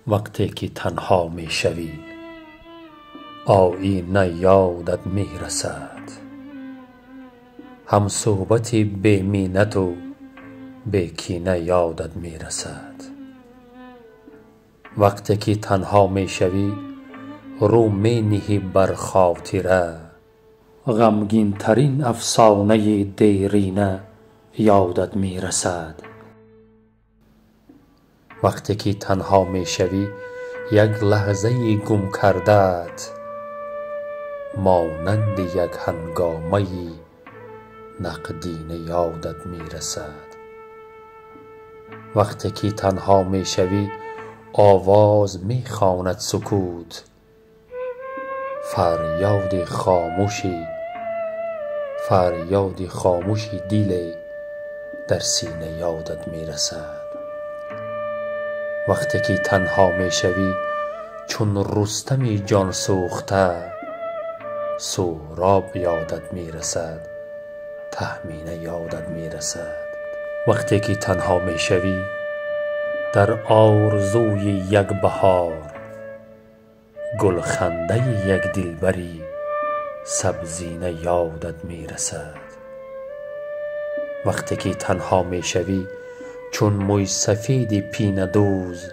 وقتی که تنها می شوی آیینه یادت می رسد، هم صحبت بی منت و بی کینه یادت می رسد. وقتی که تنها می شوی رو می نهی بر خاطره، غمگین ترین افسانه دیرینه یادت می رسد. وقتی که تنها می شوی یک لحظه گم کرده‌ات مانند یک هنگامه نقدینه یادت می رسد. وقتی که تنها می شوی آواز می خواند سکوت، فریاد خاموشی دل در سینه یادت می رسد. وقتی که تنها می شوی چون رستم جان سوخته سهراب یادت می رسد، تهمینه یادت می رسد. وقتی که تنها می شوی در آرزوی یک بهار گلخنده یک دلبری سبزینه یادت می رسد. وقتی که تنها می شوی چون موی سفید پینه دوز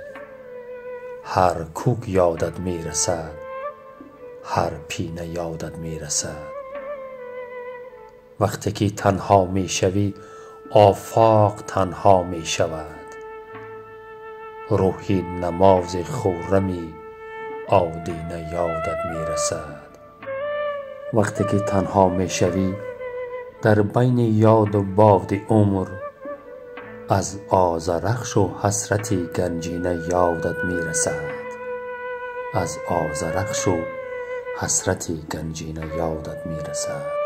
هر کوک یادت می رسد، هر پینه یادت می رسد. وقتی که تنها می شوی آفاق تنها می شود، روحی نماز خرمی آدینه یادت می رسد. وقتی که تنها می شوی در بین یاد و باد عمر از آذرخش و حسرت گنجینه یادت می رسد، از آذرخش و حسرت گنجینه یادت می رسد.